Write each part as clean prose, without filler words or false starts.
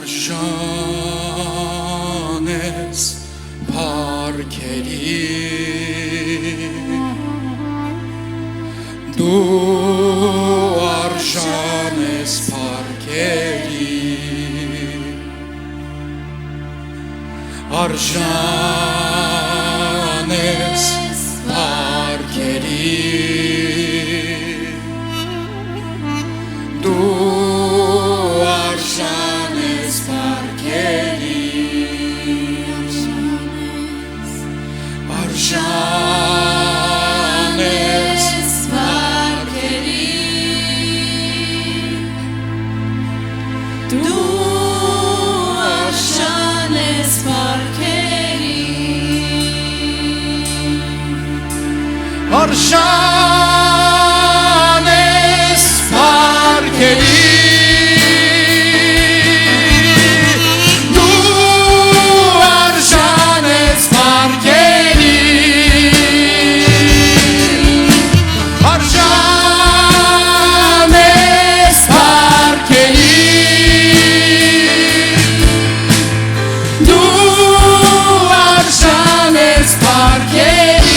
արժան ես փառքերի դու արժան ես փառքերի արժան ես փառքերի դու արժան ես փառքերի արժան ես փառքերի դու արժան ես փառքերի արժան ես փառքերի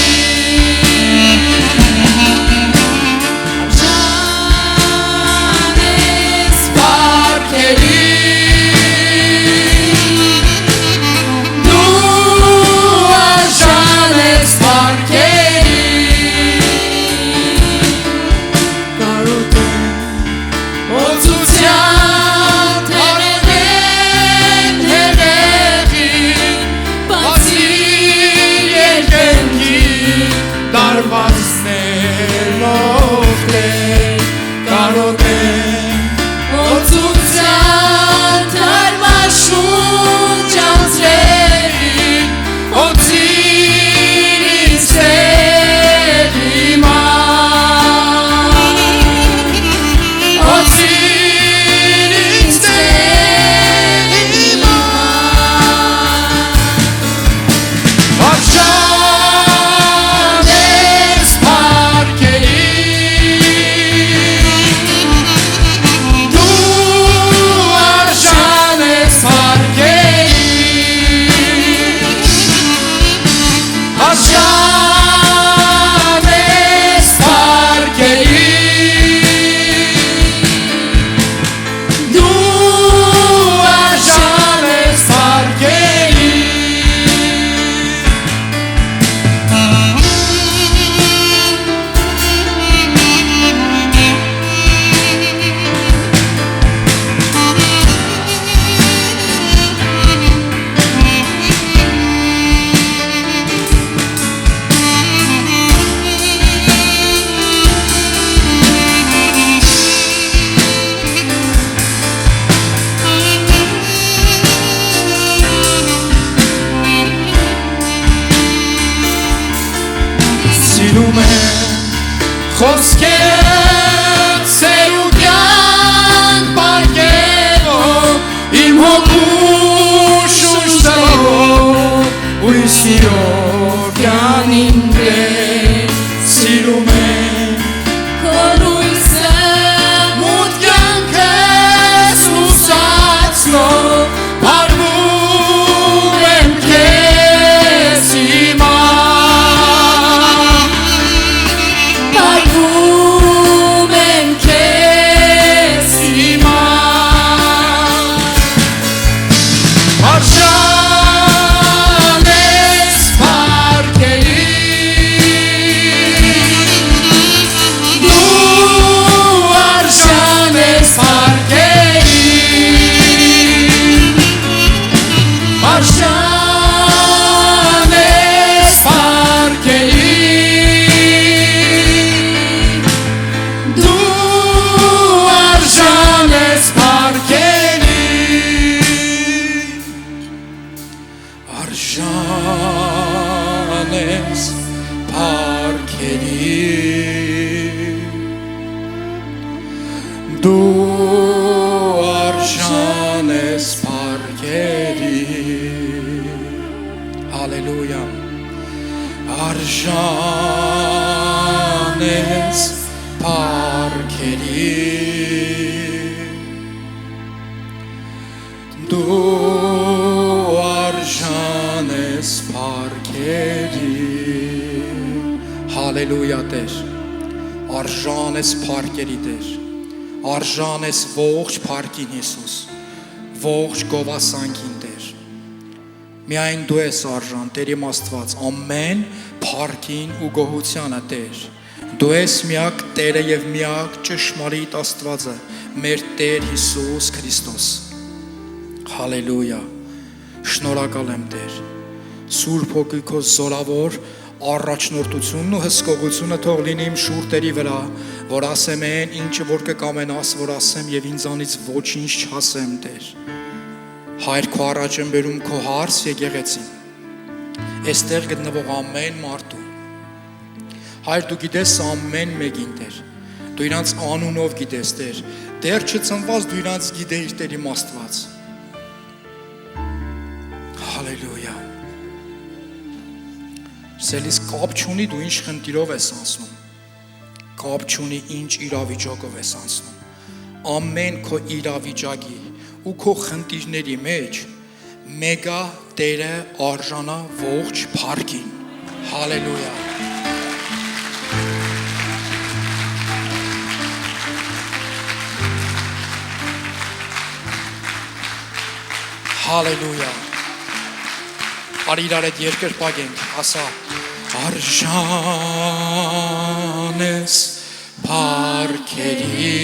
Խոսքեր սերուկյան պարգևով իմ հոգու շուշտով ու սիրով յանին դեր սիրում եմ քո լույսը մութ կյանքս լուսացնող փառվում եմ քեզ հիմա Դու արժան ես փառքերի Հալելույա արժան ես փառքերի Դու Հալելույա Տեր, արժան ես փառքերի Տեր, արժան ես ողջ փառքին Հիսուս, ողջ գովասանքին Տեր, միայն դու ես արժան Տեր իմ Աստված, ամեն փառքին ու գոհությանը Տեր, դու ես միակ Տերը եւ միակ ճշմարիտ Աստվածը, մեր Տեր Հիսուս Քրիստոս, հալելույա, շնորհակալ եմ Տեր, Սուրբ Հոգի քո զորավոր առաջնորդությունն ու հսկողությունը թող լինի իմ շուրթերի վրա, որ ասեմ այն ինչը որ կկամենաս, որ ասեմ եւ ինձանից ոչինչ չասեմ Տեր։ Հայր քո առաջ եմ բերում քո հարց եկեղեցին։ Այստեղ գտնվող ամեն մարդու։ Հայր դու գիտես ամեն մեկին Տեր։ Դու իրանց անունով գիտես Տեր։ Դեռ չծնված դու իրանց գիտեիր Տեր իմ Աստված։ Հալելույա։ Սելիս կապ չունի դու ինչ խնդիրով ես անցնում, կապ չունի ինչ իրավիճակով ես անցնում, ամեն քո իրավիճակի ու քո խնդիրների մեջ մեգա Տերը արժանա ողջ փառքին, հալելույա, հալելույա, արի իրար հետ երկրպագենք, ասա, արժան ես փառքերի,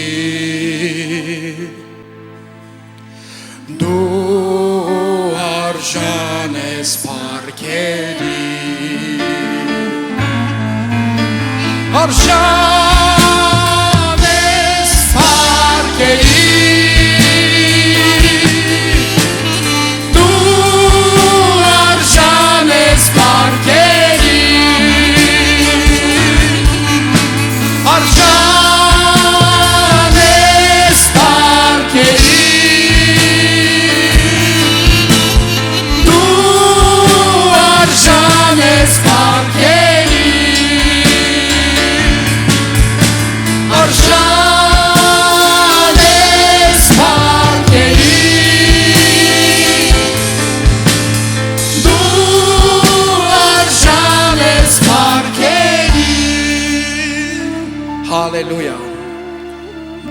դու արժան ես փառքերի, արժան ես փառքերի, Հալելույա,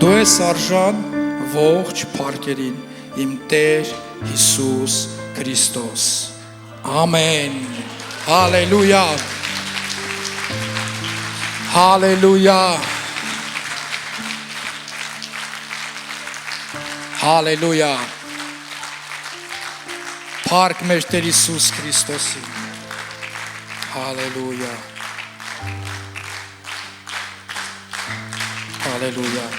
դու ես արժան ողջ փառքերին, իմ Տեր Հիսուս Քրիստոս, ամեն, հալելույա, հալելույա, հալելույա, փառք մեր Տեր Հիսուս Քրիստոսին, հալելույա, Hallelujah.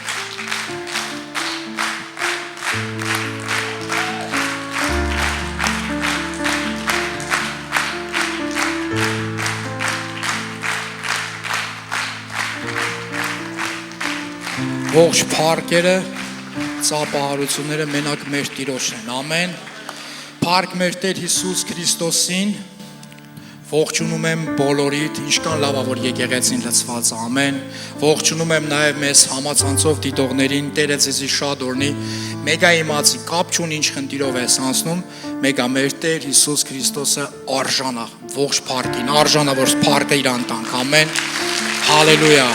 Ողջ փառքերը, ծափահարությունները մենակ մեր Տիրոջն են։ Ամեն։ Փառք մեր Տեր Հիսուս Քրիստոսին։ Ողջունում եմ բոլորիդ, ինչքան լավ է որ եկեղեցին լցված է, ամեն։ Ողջունում եմ նաև մեզ համացանցով դիտողներին, Տերը ձեզի շատ օրհնի։ Մեգա իմացի, կապ չունի ինչ խնդիրով ես անցնում, մեգա մեր Տեր Հիսուս Քրիստոսը արժան է, ողջ փառքին, արժան է որ փառքը իրան տանք, ամեն։ Հալելույա։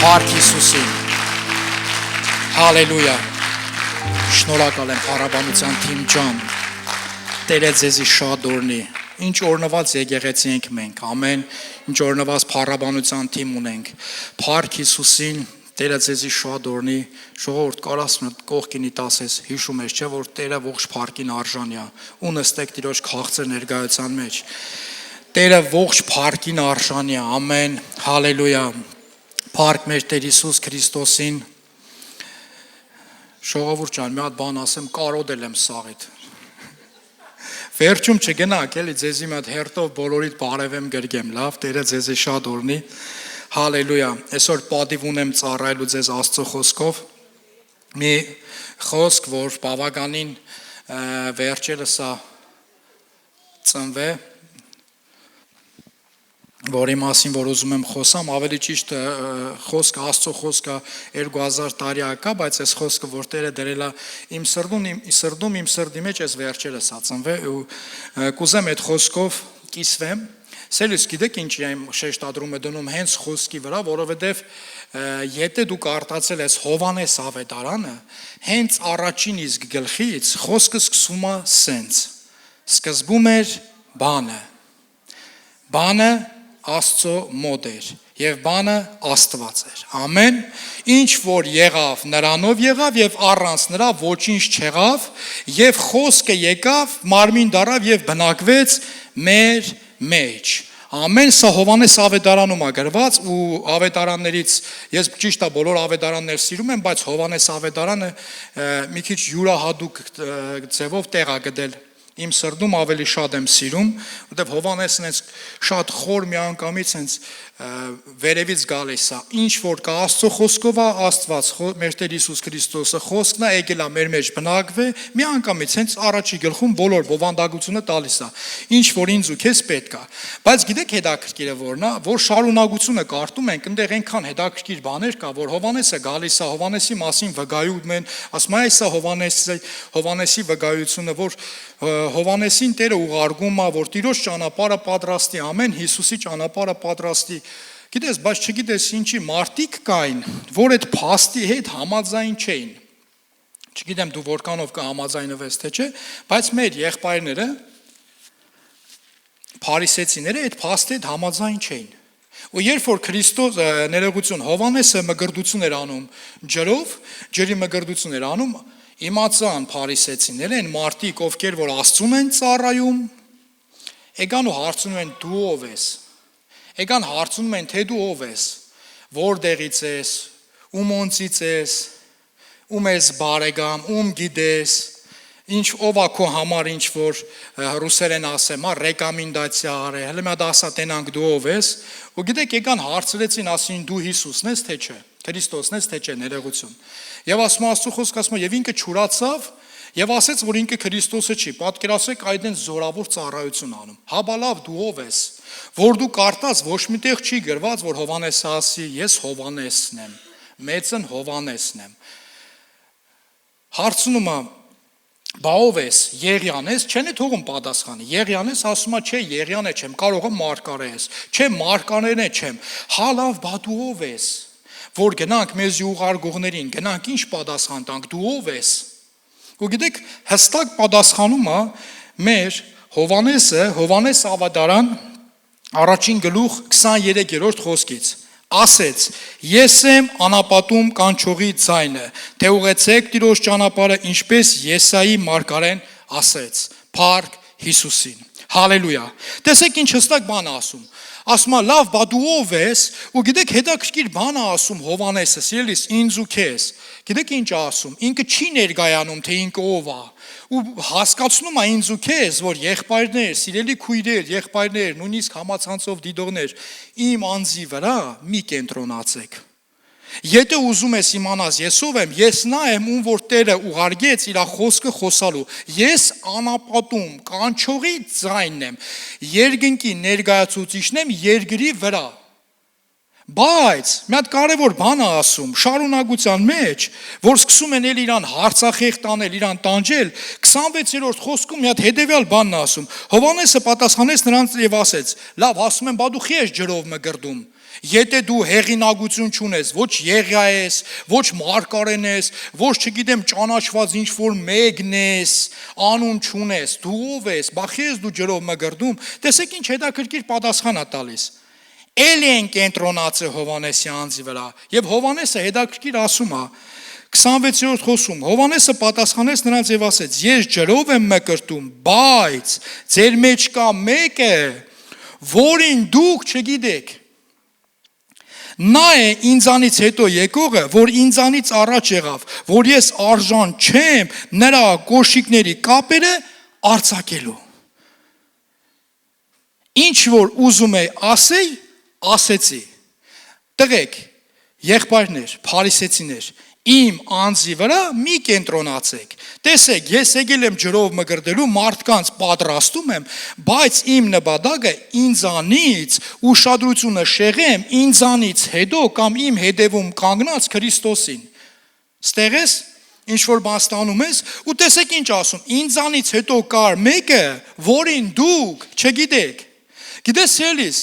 Փառք Հիսուսին։ Հալելույա։ Շնորհակալ եմ փառաբանության թիմ ջան։ Տերը ձեզի շատ օրհնի։ Ինչ օրնված եկեղեցի ենք մենք, ամեն, ինչ օրնված փառաբանության թիմ ունենք, փառք Հիսուսին, Տերը ձեզի շատ օրհնի, ժողովուրդ կարաս կողքինիդ ասես, հիշում ես, չէ՞ որ Տերը ողջ փառքին արժանի է, ու նստեք Տիրոջ քաղցր ներկայության մեջ, Տերը ողջ փառքին արժանի է, ամեն, հալելույա, փառք մեր Տեր Հիսուս Քրիստոսին, ժողովուրդ ջան, մի հատ բան ասեմ, կարոտել եմ սաղիդ, Վերջում չգնաք, էլի ձեզի մի հատ հերթով բոլորիդ բարևեմ գրգեմ, լավ, Տերը ձեզի շատ օրհնի, հալելույա, այսօր պատիվ ունեմ ծառայելու ձեզ Աստծո խոսքով, մի խոսք, որ բավականին վերջերս է ծնվել, որի մասին, որ ուզում եմ խոսամ, ավելի ճիշտ խոսքը, Աստծո խոսքը 2000 տարի ակա, բայց այս խոսքը, որ Տերը դրել է իմ սրդի մեջ այս վերջերս է ծնվել ու կուզեմ այդ խոսքով կիսվեմ, Սելյուս գիտեք ինչ իմ շեշտադրում է դնում հենց խոսքի վրա, որովհետև եթե դուք արտացել ես Հովանես ավետարանը, հենց առաջին իսկ գլխից խոսքը սկսում է սենց։ Սկզբում էր բանը։ Բանը Աստծո մոտ էր եւ բանը Աստված էր։ Ամեն։ Ինչ որ եղավ, նրանով եղավ եւ առանց նրա ոչինչ չեղավ եւ խոսքը եկավ, մարմին դառավ եւ բնակվեց մեր մեջ։ Ամեն, սա Հովանես ավետարանում է գրված ու ավետարաններից ես ճիշտ է բոլոր ավետարաններ սիրում եմ, բայց Հովանես ավետարանը մի քիչ յուրահատուկ ձևով տեղ է գտել իմ սրտում ավելի շատ եմ սիրում, որտեղ Հովանեսն էս շատ խոր միանգամից հենց վերևից գալիս է, ինչ որ կա Աստծո խոսքով է Աստված, մեր Տեր Հիսուս Քրիստոսը խոսքն է, եկել է մեր մեջ բնակվե, միանգամից հենց առաջի գլխում բոլոր բովանդակությունը տալիս է, ինչ որ ինձ ու քեզ պետք է, բայց գիտեք հետաքրքիրը որն է, որ շարունակությունը կարդում ենք, այնտեղ այնքան հետաքրքիր բաներ կա, որ Հովանեսը գալիս է, Հովանեսի մասին վկայում են, ասում է սա Հովանեսի վկայությունը, որ Հովանեսին Տերը ուղարկում է, որ Տիրոջ ճանապարհը պատրաստի, ամեն Հիսուսի ճանապարհը պատրաստի։ Գիտես, բայց չգիտես ինչի մարդիկ կային, որ այդ փաստի հետ համաձայն չէին։ Չգիտեմ դու որքանով կհամաձայնվես թե չէ, բայց մեր եղբայրները, փարիսեցիները այդ փաստի հետ համաձայն չէին։ Ու երբ որ Քրիստոս ներողություն Հովանեսը մգրդություն էր անում ջրով, ջրի մգրդություն էր անում, իմացան փարիսեցիները, այն մարդիկ, ովքեր որ Աստծուն են ծառայում, եկան ու հարցնում են դու ով ես։ Եկան հարցնում են թե դու ով ես, որտեղից ես, ումոնցից ես, ում ես բարեկամ, ում գիտես, ինչ ով է քո համար ինչ որ ռուսերեն ասեմ, ռեկոմենդացիա արե, հələ մի հատ ասա տենանք դու ով ես, ու գիտեք եկան հարցրեցին, ասին դու Հիսուսն ես թե չէ, Քրիստոսն ես թե չէ, ներողություն։ Եվ ասում Աստծո խոսքը ասում եւ ինքը չուրացավ եւ ասեց որ ինքը Քրիստոսը չի, պատկերացրեք այդեն զորավոր ծառայություն անում։ Հաբա լավ դու ով ես, որ դու կարտած ոչ միտեղ չի գրված որ Հովանեսը ասի ես Հովանեսն եմ, մեծն Հովանեսն եմ։ Հարցնում է բա ով ես, Եղիան ես, չեն է թողում պատասխանի, Եղիան ես, ասում է չէ, Եղիան է չեմ, կարող եմ Մարգարե ես, չէ, Մարգարեն է չեմ, հա լավ, բա դու ով ես, որ գնանք մեզի ուղարկողներին, գնանք ինչ պատասխան տանք, դու ով ես, ու գիտեք, հստակ պատասխանում է մեր Հովանես ավետարան առաջին գլուխ 23-րդ խոսքից, ասեց, ես եմ անապատում կանչողի ձայնը, թե ուղեցեք Տիրոջ ճանապարհը, ինչպես Եսայի մարգարեն ասեց, փառք Հիսուսին։ Հալելույա։ Տեսեք ինչ հստակ բան է ասում։ Ասում է լավ, բա դու ով ես, ու գիտեք հետաքրքիր բան է ասում Հովանեսը, սիրելիս, ինձ ու քեզ։ Գիտեք ինչ է ասում, ինքը չի ներկայանում, թե ինքը ով է, ու հասկացնում է ինձ ու քեզ, որ եղբայրներ, սիրելի քույրեր, եղբայրներ, նույնիսկ համացանցով դիտողներ, իմ անձի վրա մի կենտրոնացեք։ Եթե ուզում ես իմանաս ես ով եմ, ես նա եմ, ում որ Տերը ուղարկեց իր խոսքը խոսալու։ Ես անապատում կանչողի ձայնն եմ, երկնքի ներկայացուցիչն եմ երկրի վրա։ Բայց մի հատ կարևոր բան է ասում, շարունակության մեջ, որ սկսում են իրան հարցախեղ տանել, իրան տանջել, 26-րդ խոսքում մի հատ հետևյալ բանն է ասում։ Հովանեսը պատասխանեց նրանց եւ ասեց. լավ, ասում եմ, բա դու խի ես ջրով մգրդում։ Եթե դու հեղինակություն չունես, ոչ Եղիա ես, ոչ Մարգարեն ես, ոչ չգիտեմ ճանաչված ինչ որ մեկն ես, անուն չունես, դու ով ես, բա խի ես դու ջրով մգրդում։ Տեսեք ինչ հետաքրքիր պատասխան է տալիս։ Էլի են կենտրոնացել Հովանեսի անձի վրա, եւ Հովանեսը հետաքրքիր ասում է 26-րդ խոսում Հովանեսը պատասխանեց նրանց եւ ասեց. ես ջրով եմ մկրտում, բայց ձեր մեջ կա մեկը, որին դուք չգիտեք։ Նա է ինձանից հետո եկողը, որ ինձանից առաջ եղավ, որ ես արժան չեմ նրա կոշիկների կապերը արձակելու։ Ինչ որ ուզում է ասեի, ասեցի։ Տղեկ, եղբայրներ, փարիսեցիներ, իմ անձի վրա մի կենտրոնացեք։ Տեսեք, ես եկել եմ ջրով մգրդելու, մարդկանց պատրաստում եմ, բայց իմ նպատակը ինձանից ուշադրությունը շեղեմ ինձանից հետո կամ իմ հետևում կանգնած Քրիստոսին։ Ստեղ ես, ինչ որ բան ստանում ես, ու տեսեք ինչ ասում, ինձանից հետո կար մեկը, որին դուք չգիտեք։ Գիտես ելիս,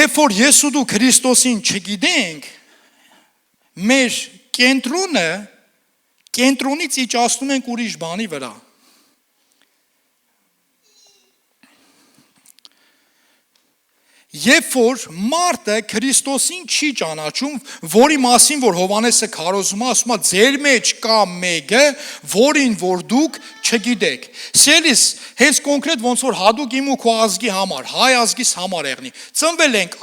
երբ որ ես ու դու Քրիստոսին չգիտենք, մեր կենտրոնից իջացնում ենք ուրիշ բանի վրա։ Երբ որ մարդը Քրիստոսին չի ճանաչում, որի մասին որ Հովհաննեսը քարոզում է, ասում է ձեր մեջ կա մեկը, որին որ դուք չգիտեք։ Սիրելիս, հենց կոնկրետ ոնց որ հատուկ իմ ու քո ազգի համար, հայ ազգիս համար եղնի։ Ծնվել ենք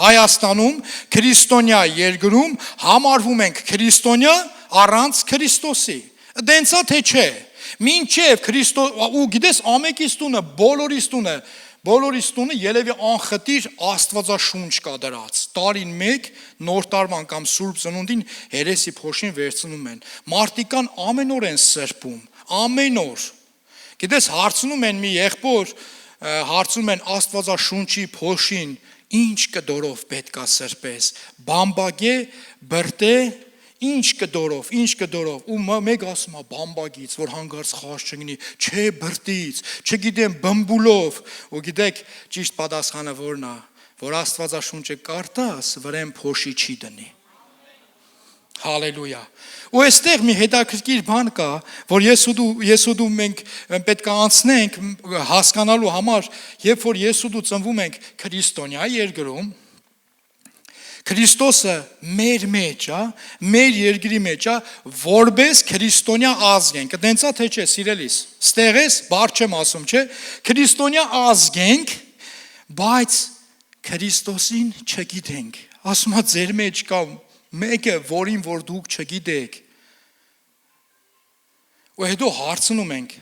Հայաստանում, քրիստոնյա երկրում, համարվում ենք քրիստոնյա առանց Քրիստոսի։ Դենցա թե չէ։ Մինչև Քրիստոս ու գիտես ամեկից տունը, բոլորիս տունը ելևի անխտիր Աստվածաշունչ կա դրած։ Տարին մեկ նոր տարվան կամ Սուրբ Ծնունդին հերեսի փոշին վերցնում են։ Մարտիկան ամեն օր են սրբում, ամեն օր։ Գիտես հարցնում են մի եղբոր, հարցնում են Աստվածաշունչի փոշին ինչ կդորով պետքա սրբես։ Բամբագե, բրտե, ինչ կդորով ու մեկ ասում է բամբագից, որ հանգարց խազ չգնի, չէ բրտից, չգիտեմ բմբուլով, ու գիտեք ճիշտ պատասխանը որն է, որ Աստվածաշունչը կարդաս, վրան փոշի չի դնի։ Հալելույա։ Ու այստեղ մի հետաքրքիր բան կա, որ ես ու դու մենք պետք է անցնենք հասկանալու համար, երբ որ ես ու դու ծնվում ենք քրիստոնյա երկրում, Քրիստոսը մեր մեջ է, մեր երկրի մեջ է, որպես քրիստոնյա ազգ ենք։ Դենցա թե չէ, սիրելիս, ստեղ ես, բար չեմ ասում, չէ, քրիստոնյա ազգ ենք, բայց Քրիստոսին չգիտենք։ Ասում է ձեր մեջ կա մեկը, որին որ դուք չգիտեք։ Ու հետո հարցնում ենք,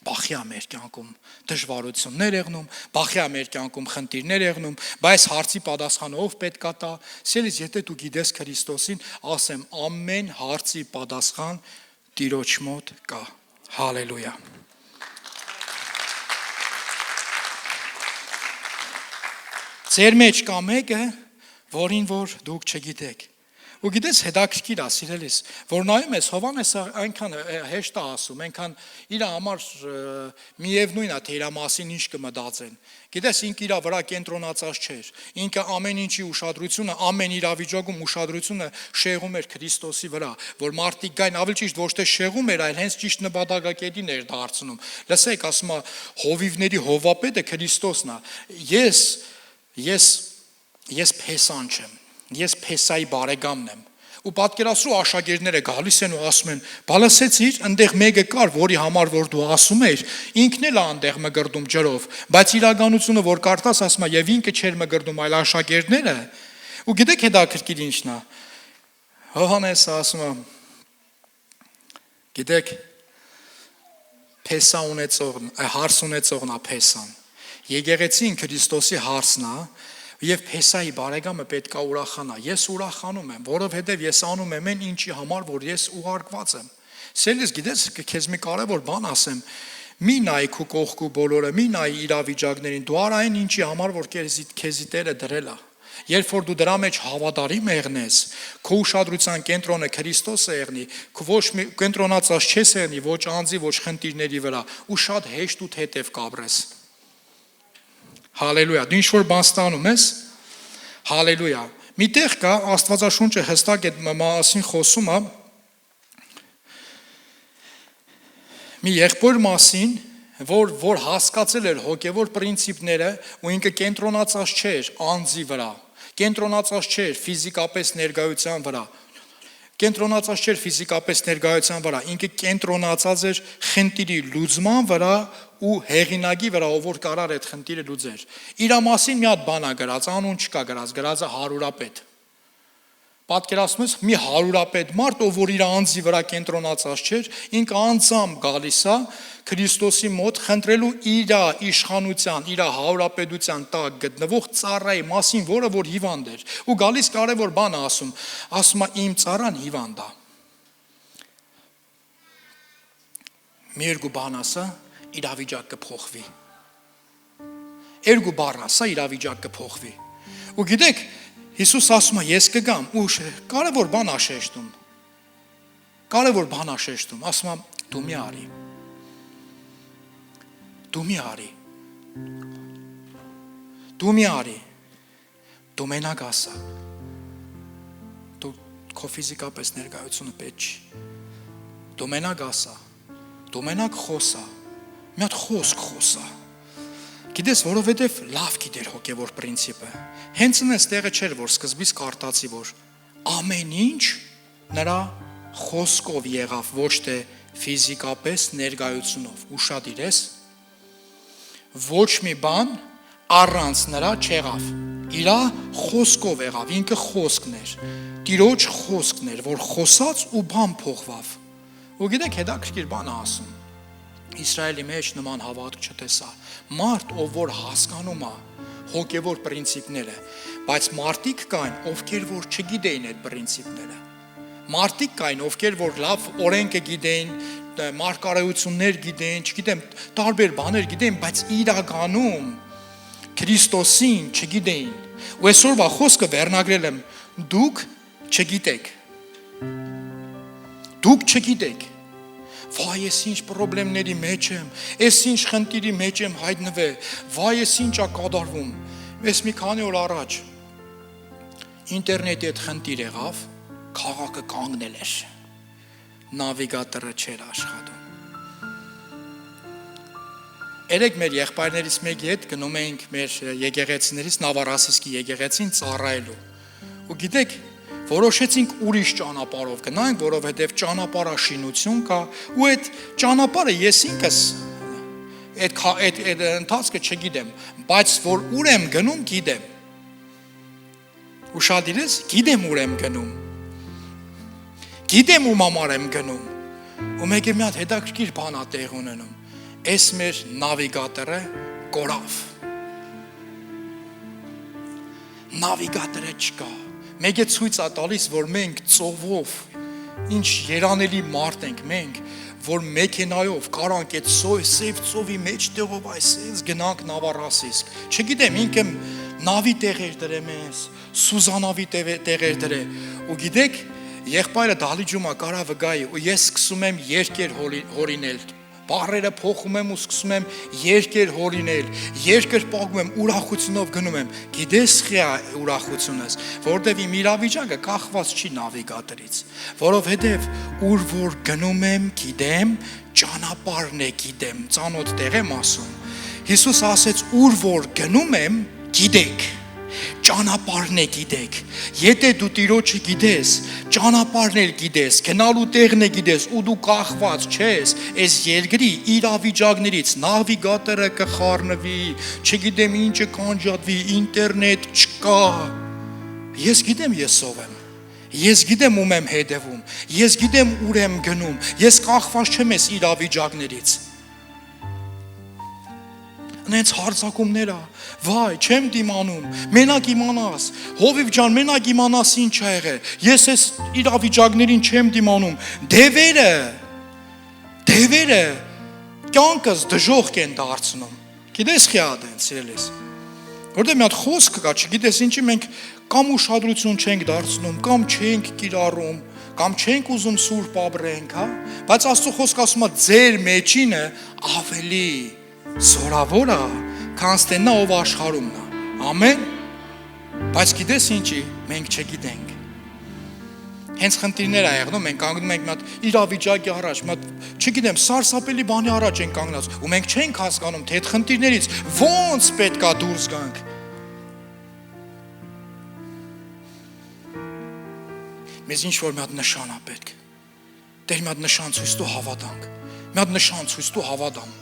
բախի է մեր կյանքում դժվարություններ եղնում, բախի է մեր կյանքում խնդիրներ եղնում, բայց հարցի պատասխանը ով պետք է տա։ Սիրելիս, եթե դու գիտես Քրիստոսին, ասեմ, ամեն հարցի պատասխան Տիրոջ մոտ կա։ Հալելույա։ Ձեր մեջ կա մեկը, որին որ դուք չգիտեք։ Ու գիտես հետաքրքիր է, սիրելիս, որ նայում ես Հովհաննեսը այնքան հեշտ է ասում, այնքան իր համար միևնույն է, թե իր մասին ինչ կմտածեն։ Գիտես ինքը իր վրա կենտրոնացած չէր։ Ինքը ամեն ինչի ուշադրությունը, ամեն իրավիճակում ուշադրությունը շեղում էր Քրիստոսի վրա, որ մարդիկ գային, ավելի ճիշտ ոչ թե շեղում էր, այլ հենց ճիշտ նպատակակետին էր դարձնում։ Լսեք, ասում է հովիվների հովապետը Քրիստոսն է։ Ես Փեսան չեմ։ Ես Փեսայի բարեկամն եմ։ Ու պատկերացրու աշակերտները գալիս են ու ասում են, բալասեցիր, այնտեղ մեկը կար, որի համար որ դու ասում ես, ինքն էլ է այնտեղ մգրդում ջրով, բայց իրականությունը որ կարդաս ասում է, եւ ինքը չէր մգրդում, այլ աշակերտները։ Ու գիտեք հետաքրքիր ինչն է։ Հովհաննեսը ասում է, գիտեք, Փեսա ունեցողն, հարս ունեցողն է Փեսան։ Եկեղեցին Քրիստոսի հարսն է։ Եվ Փեսայի բարեկամը պետք է ուրախանա։ Ես ուրախանում եմ, որովհետև ես անում եմ այն ինչի համար, որ ես ուղարկված եմ։ Սիրելիս, գիտես, քեզ մի կարևոր բան ասեմ։ Մի նայ քո կողքու բոլորը, մի նայ իրավիճակներին, դու արա այն ինչի համար, որ քեզի Տերը դրել է։ Երբ որ դու դրա մեջ հավատարիմ եղնես, քո ուշադրության կենտրոնը Քրիստոսը եղնի, քո ոչ մի կենտրոնացած չես եղնի ոչ անձի, ոչ խնդիրների վրա, ու շատ հեշտ ու թեթև կապրես։ Հալելույա, դու ինչ-որ բան ստանում ես, հալելույա, միտեղ կա, Աստվածաշունչը հստակ այդ մասին խոսում է, մի եղբոր մասին, որ հասկացել էր հոգևոր պրինցիպները ու ինքը կենտրոնացած չէր անձի վրա, կենտրոնացած չէր ֆիզիկապես ներկայության վրա, կենտրոնացած չէր ֆիզիկապես ներկայության վրա, ինքը կենտրոնացած էր խնդիրի լուծման վրա ու հեղինակի վրա, ով որ կարար այդ խնդիրը լուծեր։ Իր մասին մի հատ բան է գրած, անուն չկա գրած, գրած է հարուրապետ։ Պատկերացնում ես մի հարուրապետ մարդ, ով որ իր անձի վրա կենտրոնացած չէր, ինքը անձամբ գալիս է Քրիստոսի մոտ խնդրելու իր իշխանության, իր հարուրապետության տակ գտնվող ծառայի մասին, որը որ հիվանդ էր։ Ու գալիս կարևոր բան է ասում է իմ ծառան հիվանդ է։ Մի երկու բան ասա, իրավիճակ կփոխվի։ Երկու բառ ասա, իրավիճակ կփոխվի։ Ու գիտեք, Հիսուս ասում է, ես կգամ, ու կարևոր բան աշեշտում, ասում է, դու մի արի, Դու մի արի։ Դու մի արի։ Դու մենակ ասա։ Դու քո ֆիզիկապես ներկայությունը պետք չի։ Դու մենակ ասա։ Դու մենակ խոսա։ Մի հատ խոսք խոսա։ Գիտես, որովհետև լավ գիտեր հոգևոր պրինցիպը։ Հենց այնպես տեղը չէր, որ սկզբից կարտացի, որ ամեն ինչ նրա խոսքով եղավ, ոչ թե ֆիզիկապես ներկայությունով։ Ուշադիր ես։ Ոչ մի բան առանց նրա չեղավ։ Իրա խոսքով եղավ, ինքը խոսքն էր։ Տիրոջ խոսքն էր, որ խոսած ու բան փոխվավ։ Ու գիտեք, հետաքրքիր բան է ասում։ Իսրայելի մեջ նման հավատք չտեսա։ Մարդ, ով որ հասկանում է հոգևոր պրինցիպները, բայց մարդիկ կային, ովքեր որ չգիտեին այդ պրինցիպները։ Մարդիկ կային, ովքեր որ լավ օրենքը գիտեին, մարգարեություններ գիտեին, չգիտեմ, տարբեր բաներ գիտեին, բայց իրականում Քրիստոսին չգիտեին։ Ու այսօրվա խոսքը վերնագրել եմ. դուք չգիտեք։ Դուք չգիտեք։ Վայ, ես ինչ խնդիրների մեջ եմ, ես ինչ խնդիրի մեջ եմ հայտնվել, վայ, ես ինչ է կատարվում։ Ես մի քանի օր առաջ ինտերնետի հետ խնդիր եղավ, քաղաքը կանգնել էր, նավիգատորը չէր աշխատում։ Երեք մեր եղբայրներից մեկի հետ գնում էինք մեր եկեղեցիներից Նավառասիսկի եկեղեցին ծառայելու։ Ու գիտեք, որոշեցինք ուրիշ ճանապարհով գնանք, որովհետև ճանապարհաշինություն կա, ու այդ ճանապարհը ես ինքս այդ ընթացքը չգիտեմ, բայց որ ուր եմ գնում, գիտեմ։ Ուշադիր ես, գիտեմ ուր եմ գնում։ Գիտեմ ում համար եմ գնում։ Ու մեկ մի հատ հետաքրքիր բան է տեղ ունենում։ Այս մեր նավիգատորը կորավ։ Նավիգատորը չկա։ Մեկ է ցույց է տալիս, որ մենք ծովով ինչ երանելի մարդ ենք մենք, որ մեքենայով կարանք այդ սև ծովի մեջտեղով այսպես գնանք Նավառասիսկ։ Չգիտեմ, ինքը նավի տեղեր դրեմ ես, Սուզանավի տեղեր դրե։ Ու գիտեք, եղբայրը դահլիճում է կարա վգայի, ու ես սկսում եմ երկեր հորինել։ Բառերը փոխում եմ ու սկսում եմ երկեր հորինել, երկր պագում եմ, ուրախությունով գնում եմ։ Գիտես խիա ուրախությունս, որտեվ իմ իրավիճակը կախված չի նավիգատորից, որովհետև ուր որ գնում եմ, գիտեմ, ճանապարհն է գիտեմ, ծանոթ տեղ եմ ասում։ Հիսուս ասեց, ուր որ գնում եմ, գիտեք, ճանապարհն է գիտեք։ Եթե դու Տիրոջը գիտես, ճանապարհն էլ գիտես, գնալու տեղն է գիտես, ու դու կախված չես այս երկրի իրավիճակներից, նավիգատորը կխառնվի, չգիտեմ ինչը կանջատվի, ինտերնետ չկա։ Ես գիտեմ ես ով եմ։ Ես գիտեմ ում եմ հետևում, ես գիտեմ ուր եմ գնում, ես կախված չեմ այս իրավիճակներից։ Նենց հարձակումները, վայ, չեմ դիմանում, մենակ իմանաս, Հովիվ ջան, մենակ իմանաս ինչ է եղել, ես այս իրավիճակներին չեմ դիմանում, դևերը, կյանքս դժոխք են դարձնում, գիտես խիատ են, սիրելիս, որտեղ մի հատ խոսք կա, չգիտես ինչի մենք կամ ուշադրություն չենք դարձնում, կամ չենք կիրառում, կամ չենք ուզում սուրբ ապրենք, բայց Աստծո խոսքը ասում է, ձեր մեջինը ավելի զորավոր է, քան ստենա ով աշխարհումն է, ամեն, բայց գիտես ինչի, մենք չգիտենք, հենց խնդիրներ է եղնում, մենք կանգնում ենք մի հատ իրավիճակի առաջ, մի հատ, չգիտեմ, սարսափելի բանի առաջ ենք կանգնած, ու մենք չենք հասկանում, թե այդ խնդիրներից ոնց պետք է դուրս գանք։ Մեզ ինչ-որ մի հատ նշան է պետք, Տեր մի հատ նշան ցույց տու հավատանք, մի հատ նշան ցույց տու հավատամ։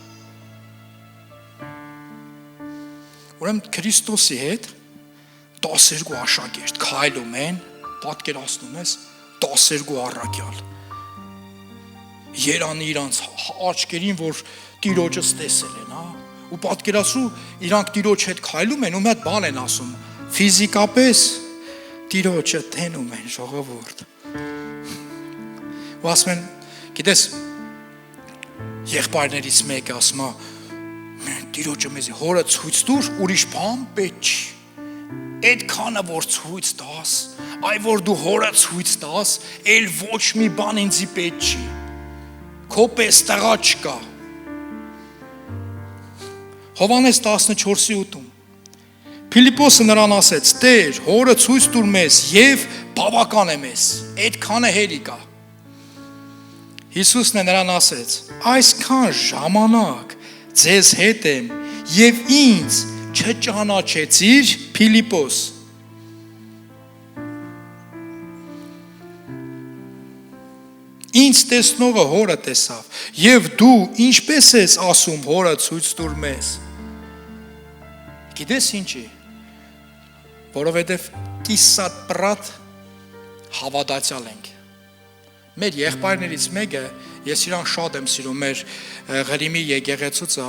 Ուրեմն Քրիստոսի հետ 12 աշակերտ քայլում են, պատկերացնում ես 12 առաքյալ։ Երանի իրանց աչքերին, որ Տիրոջս տեսել են, ու պատկերացրու իրանք Տիրոջ հետ քայլում են ու մի հատ բան են ասում, ֆիզիկապես Տիրոջը տենում են ժողովուրդ։ Ու ասում են, գիտես, եղբայրներից մեկը ասում է, Տիրոջը մեզի հորը ցույց տուր, ուրիշ բան պետք չի։ Այդ քանը որ ցույց տաս, այ որ դու հորը ցույց տաս, էլ ոչ մի բան ինձի պետք չի։ Քո պես տղա չկա։ Հովհաննես 14:8 Փիլիպոսը նրան ասեց. Տեր, հորը ցույց տուր մեզ եւ բավական է մեզ։ Այդքան է հերիք է։ Հիսուսն նրան ասեց. այսքան ժամանակ ձեզ հետ եմ եւ ինձ չճանաչեցիր, Փիլիպոս։ Ինձ տեսնողը հորը տեսավ, եւ դու ինչպես ես ասում հորը ցույց տուր մեզ։ Գիտես ինչի։ Որովհետեւ կիսատ պրատ հավատացյալ ենք։ Մեր եղբայրներից մեկը, ես իրան շատ եմ սիրում, մեր Ղրիմի եկեղեցուց է։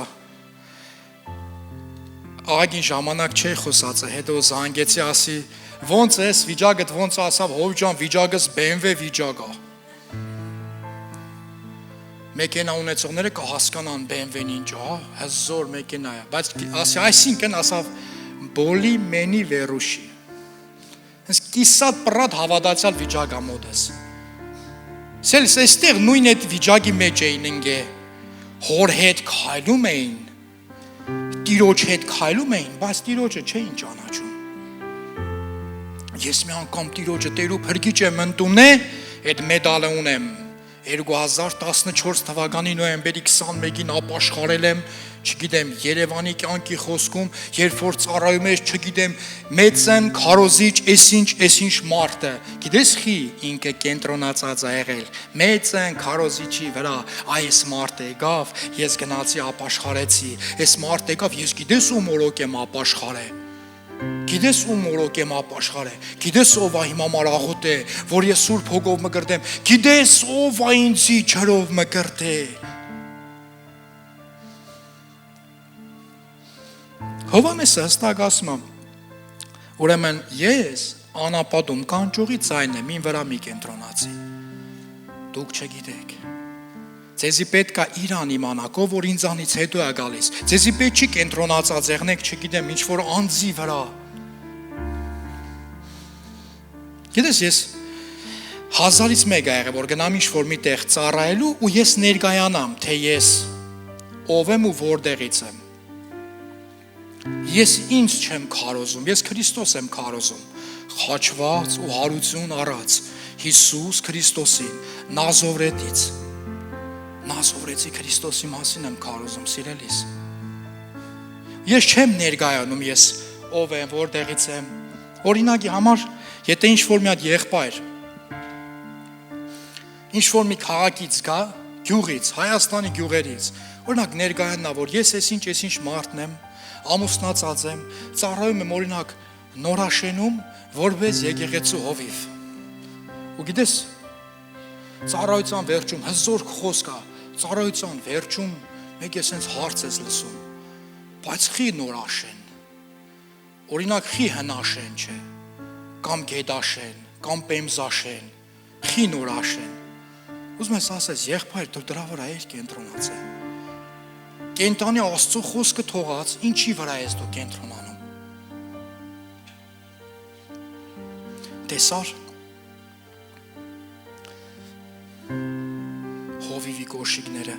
Աղագին ժամանակ չէի խոսածը, հետո զանգեցի ասի, ոնց ես, վիճակդ ոնց ասավ, հով ջան, վիճակս BMW վիճակ է։ Մեքենա ունեցողները կհասկանան BMW-ն ինչ է, հզոր մեքենա է, բայց ասի, այսինքն ասավ, բոլի մենի վերուշի։ Հենց կիսատ պրատ հավատացյալ վիճակ է մոտես։ Սելս այստեղ նույն այդ վիճակի մեջ էին ընկե, հոր հետ քայլում էին, տիրոջ հետ քայլում էին, բայց տիրոջը չէին ճանաչում։ Ես մի անգամ տիրոջը Տերու փրկիչ եմ ընդունել, այդ մեդալը ունեմ։ 2014 թվականի նոյեմբերի 21-ին ապաշխարել եմ, չգիտեմ, Երևանի կյանքի խոսքում, երբ որ ծառայում ես, չգիտեմ, մեծն քարոզիչ, այսինչ մարդը։ Գիտես խի ինքը կենտրոնացած է եղել։ Մեծն քարոզիչի վրա, այս մարդը եկավ, ես գնացի ապաշխարեցի։ Այս մարդը եկավ, ես գիտես ում օրոք եմ ապաշխարել։ Գիտես ում օրոք եմ ապաշխարել, գիտես ով է հիմա մարաղոտ է, որ ես սուրբ հոգով մկրտեմ, գիտես ով է ինձի ջրով մկրտե։ Հովհաննեսը հստակ ասում է, ուրեմն ես անապատում կանչողի ձայն եմ, ին վրա մի կենտրոնացի, դուք չգիտեք, ձեզի պետք է իրան իմանաք, ով որ ինձանից հետո է գալիս, ձեզի պետք չի կենտրոնացած եղնեք, չգիտեմ, ինչ որ անձի վրա։ Գիտես ես 1000-ից մեկ է եղել, որ գնամ ինչ որ մի տեղ ծառայելու ու ես ներկայանամ, թե ես ով եմ ու որտեղից եմ։ Ես ինձ չեմ քարոզում, ես Քրիստոս եմ քարոզում, խաչված ու հարություն առած Հիսուս Քրիստոսին, Նազովրետից։ Նազովրեցի Քրիստոսի մասին եմ քարոզում, սիրելիս։ Ես չեմ ներկայանում, ես ով եմ, որտեղից եմ։ Օրինակի համար, եթե ինչ-որ մի հատ եղբայր, ինչ-որ մի քաղաքից գա, գյուղից, Հայաստանի գյուղերից, օրինակ ներկայանա, որ ես այսինչ մարդն եմ, ամուսնացած եմ, ծառայում եմ օրինակ Նորաշենում, որպես եկեղեցու հովիվ։ Ու գիտես, ծառայության վերջում հզոր խոսք է, ծառայության վերջում մեկ ես հենց հարց ես լսում, բայց խի Նորաշեն, օրինակ խի Հնաշեն չէ, կամ Գեդաշեն, կամ Պեմզաշեն, խի Նորաշեն, ուզում ես ասես, եղբայր, դու դրա վրա ես կենտրոնացել, կենտանի Աստծո խոսքը թողած, ինչի վրա ես դու կենտրոնանում, տեսար, հովիվի կոշիկները,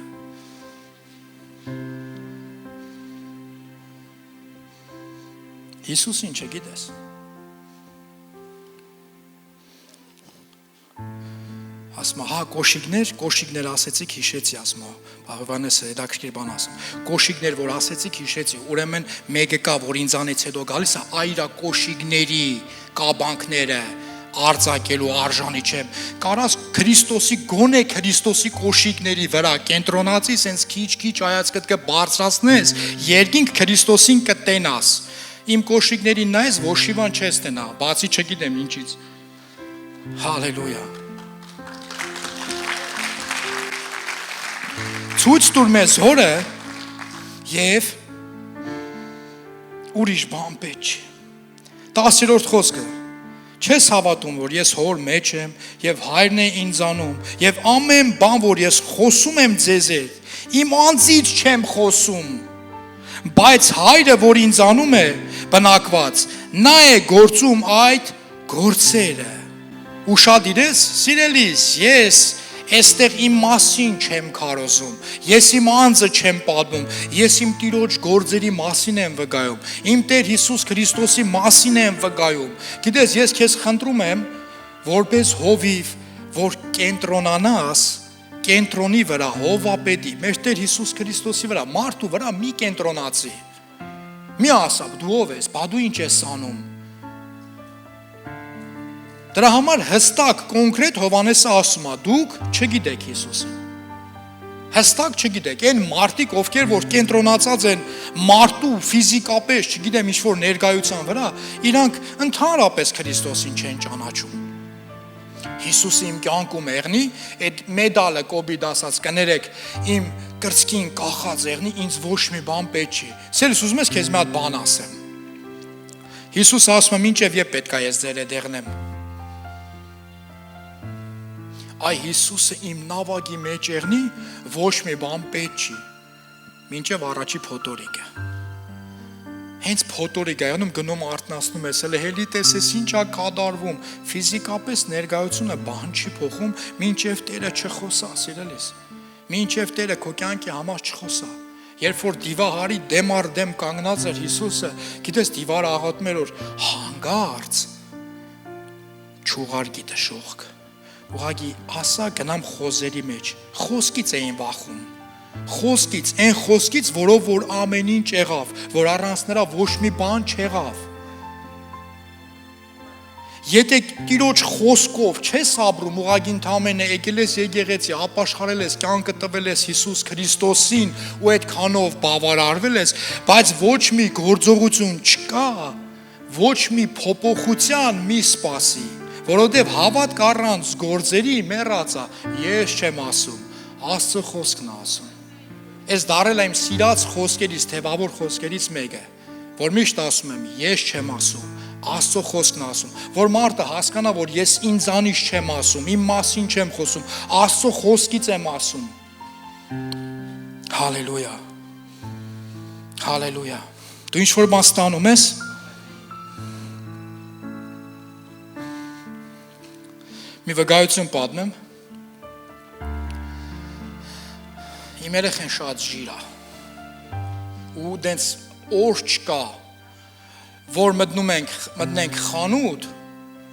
Հիսուս ինչ է գիտես, ասմա, հա կոշիկներ ասեցիք հիշեցի, ասմա, Հովհաննեսը հետաքրքիր բան ասում, կոշիկներ որ ասեցիք հիշեցի, ուրեմն մեկը կա, որ ինձանից հետո գալիս է, այրա կոշիկների կաբանքները արձակելու արժանի չեմ, կարաս Քրիստոսի գոնե Քրիստոսի կոշիկների վրա կենտրոնացի, սենց քիչ հայացքդ կբարձրացնես, երկինք Քրիստոսին կտենաս, իմ կոշիկներին նայես, ոչիվան չես տենա, բացի չգիտեմ ինչից, հալելույա, ցույց տուր մեզ հորը և ուրիշ բան պետք չի, 10-րդ խոսքը, չես հավատում, որ ես հոր մեջ եմ և հայրն է ինձանում և ամեն բան, որ ես խոսում եմ ձեզ հետ, իմ անձից չեմ խոսում, բայց հայրը, որ ինձանում է բնակված, նա է գործում այդ գործերը, ուշադիր ես, սիրելիս, ես Այստեղ իմ մասին չեմ քարոզում, ես իմ անձը չեմ պատմում, ես իմ Տիրոջ գործերի մասին եմ վկայում, իմ Տեր Հիսուս Քրիստոսի մասին եմ վկայում։ Գիտես, ես քեզ խնդրում եմ, որպես հովիվ, որ կենտրոնանաս կենտրոնի վրա, հովապետի, մեր Տեր Հիսուս Քրիստոսի վրա, մարդու վրա մի կենտրոնացի։ Մի ասա, դու ով ես, բա դու ինչ ես անում։ Դրա համար հստակ, կոնկրետ Հովանեսը ասում է, դուք չգիտեք Հիսուսին։ Հստակ չգիտեք, այն մարդիկ, ովքեր որ կենտրոնացած են մարդու ֆիզիկապես, չգիտեմ, ինչ-որ ներկայության վրա, իրանք ընդհանրապես Քրիստոսին չեն ճանաչում։ Հիսուսը իմ կյանքում եղնի, այդ մեդալը կոբիդ ասած կներեք, իմ կրծքին կախած եղնի, ինձ ոչ մի բան պետք չի։ Սերս ուզում ես քեզ մի հատ բան ասեմ։ Հիսուսը ասում է, մինչև երբ պետք է ես ձեր հետ եղնեմ։ Այ Հիսուսը իմ նավակի մեջ եղնի, ոչ մի բան պետք չի, մինչև առաջի փոթորիկը։ Հենց փոթորիկը եղնում գնում արթնացնում ես, հելի տեսես ինչ է կատարվում, ֆիզիկապես ներկայությունը բան չի փոխում, մինչև Տերը չխոսա, սիրելիս, մինչև Տերը քո կյանքի համար չխոսա։ Երբ որ դիվահարի դեմ առ դեմ կանգնած էր Հիսուսը, գիտես դիվարը աղաչում էր, որ հանգարց չուղարկի դժոխք։ Ուղղակի ասա գնամ խոզերի մեջ, խոսքից էին վախում, խոսքից, այն խոսքից, որով որ ամեն ինչ եղավ, որ առանց նրա ոչ մի բան չեղավ։ Եթե Տիրոջ խոսքով չես ապրում, ուղղակի ընդամենը եկել ես եկեղեցի, ապաշխարել ես, կյանքը տվել ես Հիսուս Քրիստոսին ու այդքանով բավարարվել ես, բայց ոչ մի գործողություն չկա, ոչ մի փոփոխության մի սպասի, որովհետև հավատք առանց գործերի մեռածա, ես չեմ ասում, Աստծո խոսքն է ասում։ Ես դարել եմ սիրած խոսքերից, թևավոր խոսքերից մեկը, որ միշտ ասում եմ, ես չեմ ասում, Աստծո խոսքն ասում, որ մարդը հասկանա, որ ես ինձանից չեմ ասում, իմ մասին չեմ խոսում, Աստծո խոսքից եմ ասում։ Հալելույա։ Հալելույա։ Դու ինչ-որ բան ստանում ես։ Մի վկայություն պատմեմ։ Իմ երեխեն շատ ժիր է։ Ու դենց օր չկա, որ մտնենք խանութ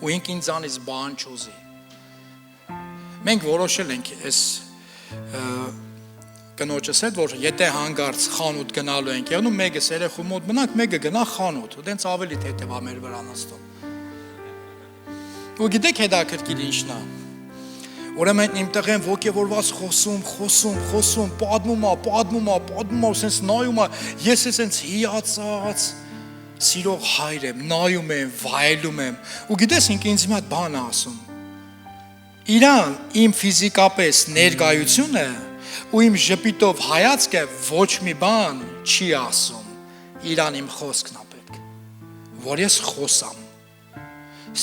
ու ինք ինձանից բան չուզի։ Մենք որոշել ենք այս կնոջս հետ, որ եթե հանգարց խանութ գնալու ենք եղնում, մեկս երեխու մոտ մնանք, մեկը գնա խանութ, ու դենց ավելի թեթև է մեր վրա նստում։ Ու գիտեք հետաքրքիր ինչն է։ Ուրեմն իմ տղեն ոգևորված խոսում, պատմում, սենց նայում է, ես սենց հիացած, սիրող հայր եմ, նայում եմ, վայելում եմ, ու գիտես ինք ինձ մի հատ բան է ասում, իրան իմ ֆիզիկապես ներկայությունը ու իմ ժպիտով հայացքը ոչ մի բան չի ասում, իրան իմ խոսքն է պետք, որ ես խոսամ,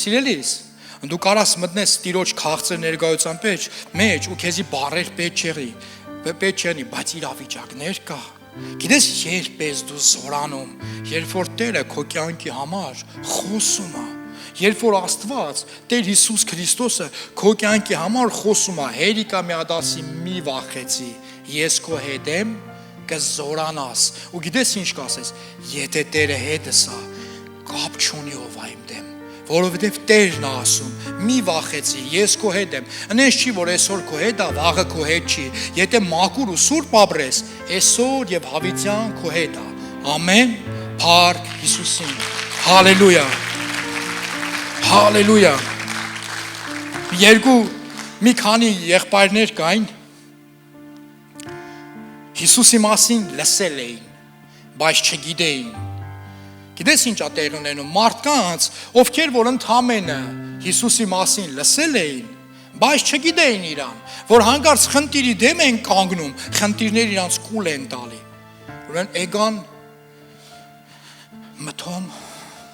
սիրելիս, դու կարաս մտնես Տիրոջ քաղցր ներկայության մեջ ու քեզի բառեր պետք չեղնի, բայց իրավիճակներ կա։ Գիտես երբ ես դու զորանում, երբ որ Տերը քո կյանքի համար խոսում է, երբ որ Աստված, Տեր Հիսուս Քրիստոսը քո կյանքի համար խոսում է, հերիկա մի հատ ասի մի վախեցի, ես քո հետ եմ, կզորանաս, ու գիտես ինչ կասես, եթե Տերը հետս է, կապ չունի ով է իմ դեմ, որովհետև Տերն է ասում, մի վախեցի, ես քո հետ եմ, ընես չի, որ այսօր քո հետ է, վաղը քո հետ չի, եթե մաքուր ու սուրբ ապրես, այսօր եւ հավիտյան քո հետ է, ամեն, փառք Հիսուսին, հալելույա, հալելույա, մի քանի եղբայրներ կային, Հիսուսի մասին լսել էին, բայց չգիտեին, գիտես ինչ է տեղ ունենում, մարդկանց, ովքեր որ ընդամենը Հիսուսի մասին լսել էին, բայց չգիտեին իրան, որ հանկարծ խնդիրի դեմ են կանգնում, խնդիրներ իրանց կուլ են տալի, ուրեմն եկան մթոմ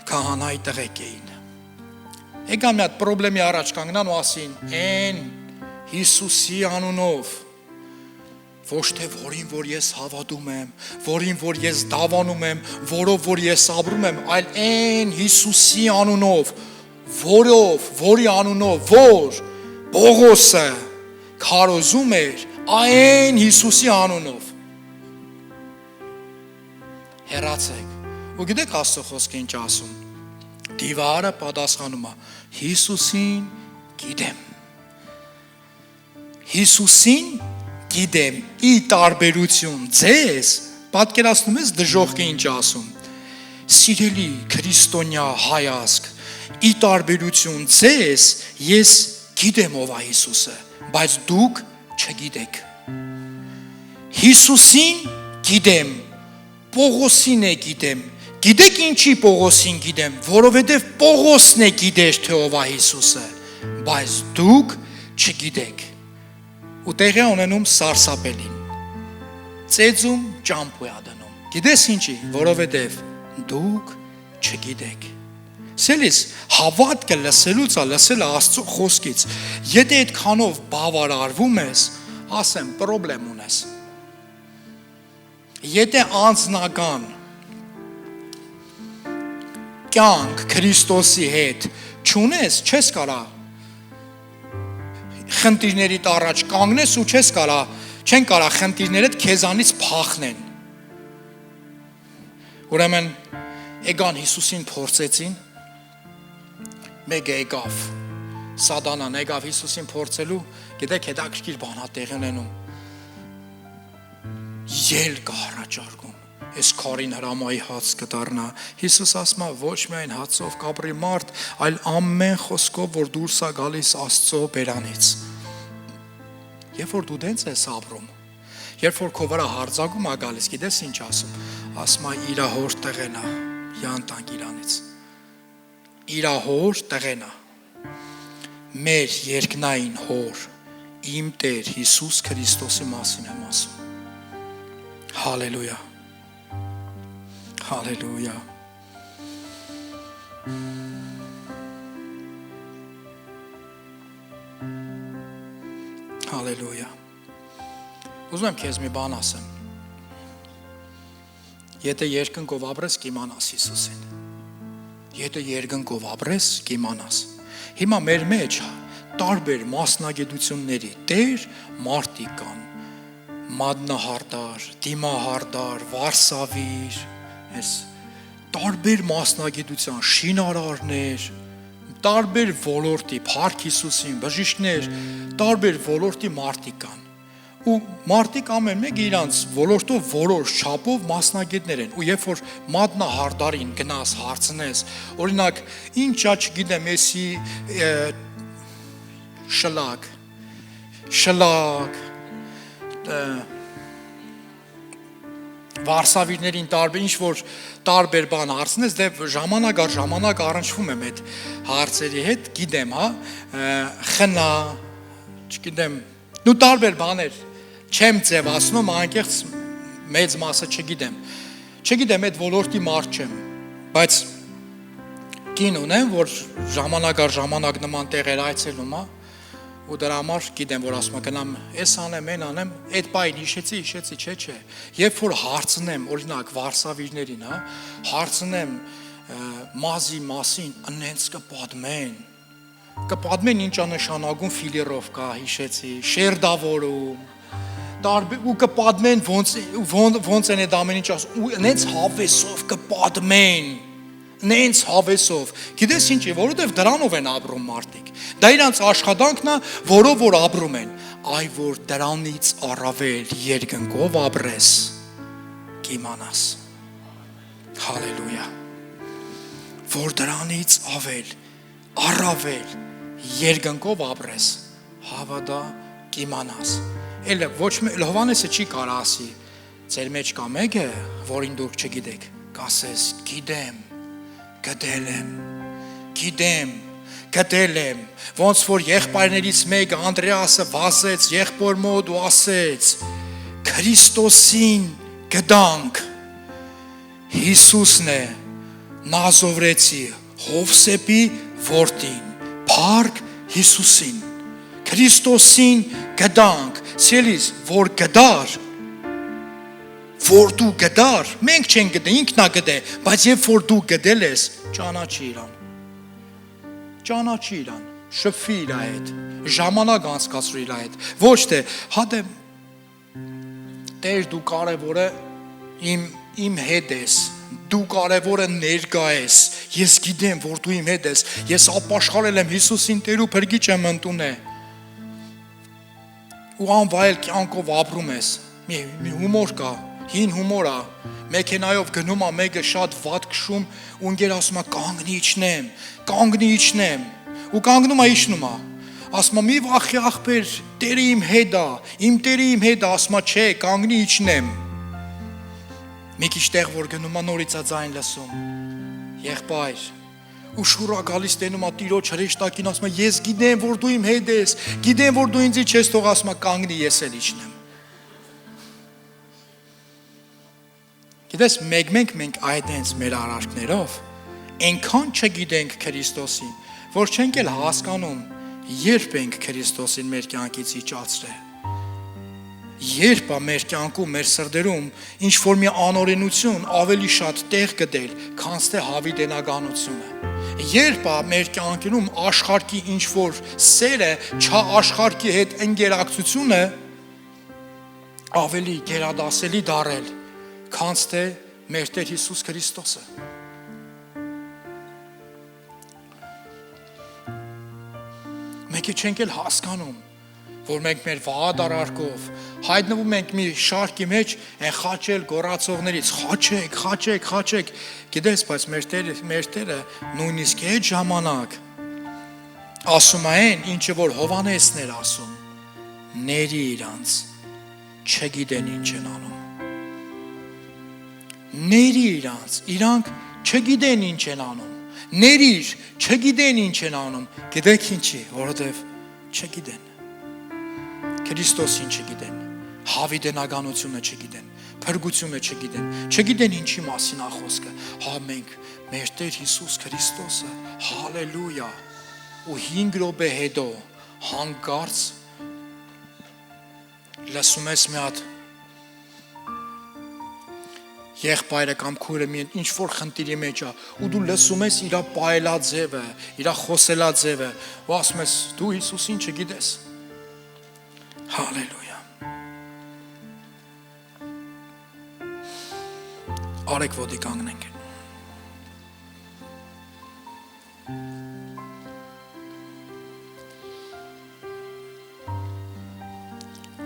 քահանայի տղեկ էին, եկան մի հատ պրոբլեմի առաջ կանգնան ու ասին, են Հիսուսի անունով, ոչ թե որին որ ես հավատում եմ, որին որ ես դավանում եմ, որով որ ես ապրում եմ, այլ այն Հիսուսի անունով, որի անունով, որ Պողոսը քարոզում էր այն Հիսուսի անունով։ Հեռացեք։ Ու գիտեք Աստծո խոսքը ինչ ասում։ Դիվարը պատասխանում է. Հիսուսին գիտեմ։ Հիսուսին գիտեմ։ Ի տարբերություն ձեզ, պատկերացնում ես դժոխքը ինչ ասում։ Սիրելի քրիստոնյա հայազգ, ի տարբերություն ձեզ, ես գիտեմ ով է Հիսուսը, բայց դուք չգիտեք։ Հիսուսին գիտեմ, Պողոսին է գիտեմ։ Գիտեք ինչի Պողոսին գիտեմ, որովհետև Պողոսն է գիտեր թե ով է Հիսուսը, բայց դուք չգիտեք։ Ու տեղի ունենում սարսափելին։ Ծեծում ճամփու է դնում։ Գիտես ինչի, որովհետև դուք չգիտեք։ Սելիս հավատքը լսելուց է լսել Աստծո խոսքից։ Եթե այդքանով բավարարվում ես, ասեմ, պրոբլեմ ունես։ Եթե անձնական կյանք Քրիստոսի հետ չունես, չես կարա խնդիրներիդ առաջ կանգնես ու չեն կարա խնդիրներդ քեզանից փախնեն։ Ուրեմն եկան Հիսուսին փորձեցին, մեկը եկավ, Սատանան եկավ Հիսուսին փորձելու, գիտեք հետաքրքիր բան է տեղի ունենում։ Ելք առաջարկում, այս քարին հրամայի հաց կդառնա։ Հիսուս ասում է ոչ միայն հացով կապրի մարդ, այլ ամեն խոսքով, որ դուրս է գալիս Աստծո բերանից։ Երբ որ դու դենց ես ապրում, երբ որ քո վրա հարձակում է գալիս, գիտես ինչ ասում։ Ասում է իր հոր տղեն է, յան տանք իրանից։ Իր հոր տղեն է։ Մեր երկնային հոր, իմ Տեր Հիսուս Քրիստոսի մասին եմ ասում։ Հալելույա։ Հալելույա։ Հալելույա։ Ուզում եմ քեզ մի բան ասեմ։ Եթե երկնքով ապրես, կիմանաս Հիսուսին։ Եթե երկնքով ապրես, կիմանաս։ Հիմա մեր մեջ տարբեր մասնագիտությունների տեր մարդիկ կան։ Մատնահարդար, դիմահարդար, վարսավիր, այս տարբեր մասնագիտության շինարարներ, տարբեր ոլորտի, Փառք Հիսուսին, բժիշկներ, տարբեր ոլորտի մարդիկ կան։ Ու մարդիկ ամեն մեկը իրանց ոլորտով որոշ չափով մասնագետներ են։ Ու երբ որ մատնահարդարին գնաս հարցնես, օրինակ, ինչա չգիտեմ, էսի շլակ վարսավիրներին տարբեր ինչ որ տարբեր բան հարցնես, դե ժամանակ առնչվում եմ այդ հարցերի հետ, գիտեմ, հա, խնա, չգիտեմ, նու տարբեր բաներ չեմ ձևացնում, անկեղծ մեծ մասը չգիտեմ այդ ոլորտի մարդ չեմ, բայց կին ունեմ, որ ժամանակ նման տեղեր այցելում, հա, ու դրա համար գիտեմ, որ ասում եմ, գնամ, այս անեմ, այն անեմ, այդ պայն հիշեցի, չէ, երբ որ հարցնեմ, օրինակ վարսավիրներին, հա, հարցնեմ մազի մասին, ընենց կպատմեն ինչա նշանակում ֆիլիրովկա, հիշեցի, շերդավորում, ու կպատմեն ոնց են այդ ամեն ինչ ասում, ու ընենց հավեսով կպատմեն, նենց հավեսով, գիտես ինչի, որովհետև դրանով են ապրում մարդիկ, դա իրանց աշխատանքն է, որով որ ապրում են, այ որ դրանից առավել երկնքով ապրես, կիմանաս, հալելույա, որ դրանից առավել երկնքով ապրես, հավատա կիմանաս, Հովհաննեսը չի կարա ասի, ձեր մեջ կա մեկը, որին դուք չգիտեք, կասես, գտել եմ, ոնց որ եղբայրներից մեկը Անդրեասը վազեց եղբոր մոտ ու ասեց, Քրիստոսին գտանք, Հիսուսն է, Նազովրեցի, Հովսեփի որդին, Փառք Հիսուսին, Քրիստոսին գտանք, սիրելիս, որ դու գտար, մենք չենք գտե, ինքն է գտե, բայց երբ որ դու գտել ես, ճանաչի իրան, շփվի իր հետ, ժամանակ անցկացրու իր հետ, ոչ թե հատե Տեր դու կարևորը իմ հետ ես, դու կարևորը ներկա ես, ես գիտեմ, որ դու իմ հետ ես, ես ապաշխարել եմ Հիսուսին Տեր ու փրկիչ եմ ընդունել, ու անվայել կյանքով ապրում ես, մի հումոր կա, հին հումոր է, մեքենայով գնում է, մեկը շատ վատ քշում, ու ընկեր ասում է կանգնի իջնեմ, ու կանգնում է իջնում է, ասում է մի վախի ախպեր, Տերը իմ հետ է, իմ Տերը իմ հետ է, ասում է չէ, կանգնի իջնեմ, մի քիչ տեղ որ գնում է նորից է ձայն լսում, եղբայր, ու շուռա գալիս տենում է Տիրոջ հրեշտակին, ասում է ես գիտեմ, որ դու իմ հետ ես, գիտեմ, որ դու ինձ չես թող, ասում է կանգնի, ես էլ իջնեմ։ Գիտես, մենք այդենց մեր արարքներով այնքան չգիտենք Քրիստոսին, որ չենք էլ հասկանում, երբ ենք Քրիստոսին մեր կյանքից իջացրել։ Երբ է մեր կյանքում, մեր սրտերում ինչ-որ մի անօրենություն ավելի շատ տեղ գտել, քան թե հավիտենականությունը։ Երբ է մեր կյանքում աշխարհի ինչ-որ սերը, չաշխարհի հետ ընկերակցությունը ավելի գերադասելի դարել, քան թե մեր Տեր Հիսուս Քրիստոսը։ Մենք չենք էլ հասկանում, որ մենք մեր վաղադար արկով հայտնվում ենք մի շարքի մեջ են խաչել գոռացողներից, խաչեք, գիտես, բայց մեր Տերը նույնիսկ այդ ժամանակ ասում է այն, ինչը որ Հովհաննեսն էր ասում, ների իրանց, չգիտեն ինչ են անում։ Ների իրանք չգիտեն ինչ են անում։ Ներիր, չգիտեն ինչ են անում։ Գիտեք ինչի, որովհետև չգիտեն։ Քրիստոսին չգիտեն, հավիտենականությունը չգիտեն, փրկությունը չգիտեն ինչի մասին է խոսքը։ Հա մենք մեր Տեր Հիսուս Քրիստոսը, հալելույա, ու 5 րոպե հետո հանկարծ լսում ես մի հատ եղբայրը կամ քույրը մի ինչ-որ խնդիրի մեջ է, ու դու լսում ես իր պայելաձևը, իր խոսելաձևը, ու ասում ես դու Հիսուսին չգիտես։ Հալելույա։ Արեք ոտի կանգնենք։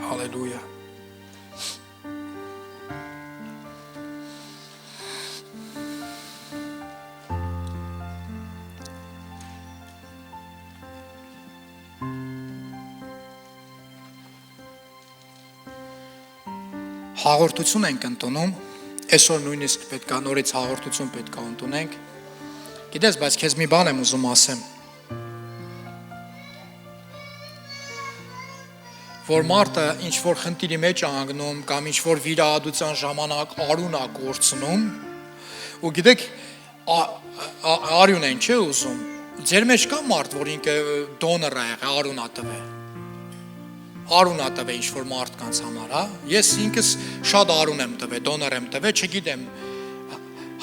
Հալելույա։ Հաղորդություն ենք ընդունում, այսօր նույնիսկ պետք է նորից հաղորդություն պետք է ընդունենք։ Գիտես, բայց քեզ մի բան եմ ուզում ասեմ, որ մարդը ինչ-որ խնդիրի մեջ է անգնում կամ ինչ-որ վիրահատության ժամանակ արյուն է կորցնում, ու գիտեք, արյուն են չէ ուզում, ձեր մեջ կա մարդ, որ ինքը դոնոր է եղել, արյուն է տվել։ Արուն է տվել ինչ-որ մարդկանց համար, հա? Ես ինքս շատ արուն եմ տվել, դոնոր եմ տվել, չգիտեմ,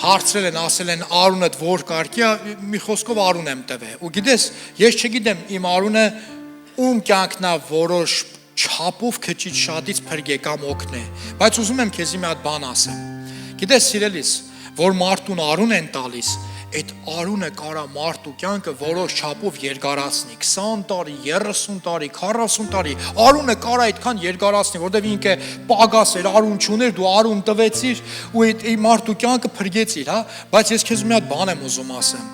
հարցրել են, ասել են արունդ որ կարգի է, մի խոսքով արուն եմ տվել, ու գիտես, ես չգիտեմ իմ արունը ում կյանքն է որոշ չափով քչից շատից փրկե կամ օգնե, բայց ուզում եմ քեզ մի հատ բան ասեմ, գիտես սիրելիս, որ մարդուն արուն են տալիս, այդ արունը կարա մարդու կյանքը որոշ չափով երկարացնի, 20 տարի, 30 տարի, 40 տարի, արունը կարա այդքան երկարացնի, որտեղ ինքը պակաս էր, արուն չուներ, դու արուն տվեցիր ու այդ մարդու կյանքը փրկեցիր, հա, բայց ես քեզ մի հատ բան եմ ուզում ասեմ։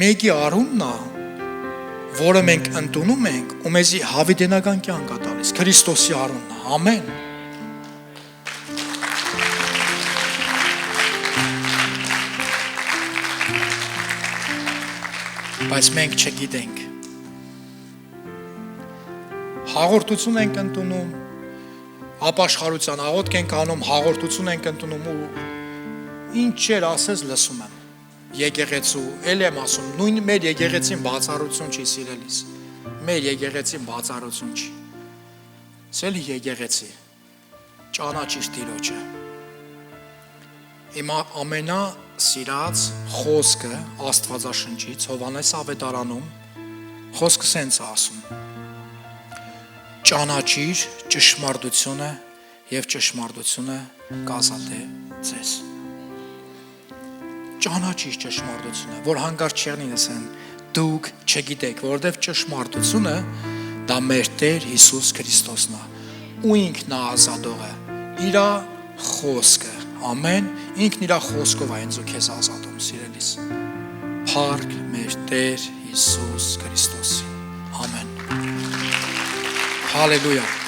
Մեկի արունն է, որը մենք ընդունում ենք, ու մեզի հավիտենական կյանք է տալիս, Քրիստոսի արունն է, ամեն։ Բայց մենք չգիտենք։ Հաղորդություն ենք ընդունում, ապաշխարության աղոթք ենք անում, հաղորդություն ենք ընդունում ու ինչեր ասես լսում եմ։ Եկեղեցու, էլ եմ ասում, նույն մեր եկեղեցին բացառություն չի սիրելիս։ Մեր եկեղեցին բացառություն չի։ Սելի եկեղեցի, ճանաչիր Տիրոջը։ Իմ ամենասիրած խոսքը Աստվածաշնչից Հովհաննես ավետարանում Խոսքը սենց է ասում. ճանաչիր ճշմարտությունը եւ ճշմարտությունը կազատե ձեզ։ Ճանաչիր ճշմարտությունը, որ հանկարծ չեղնի ասեն դուք չգիտեք, որովհետեւ ճշմարտությունը դա մեր Տեր Հիսուս Քրիստոսն է, ու ինքն է ազատողը, իր խոսքը, ամեն, ինքն իր խոսքով է ինձ ու քեզ ազատում, սիրելիս։ Փառք մեր Տեր Հիսուս Քրիստոսին։ Ամեն։ Հալելույա։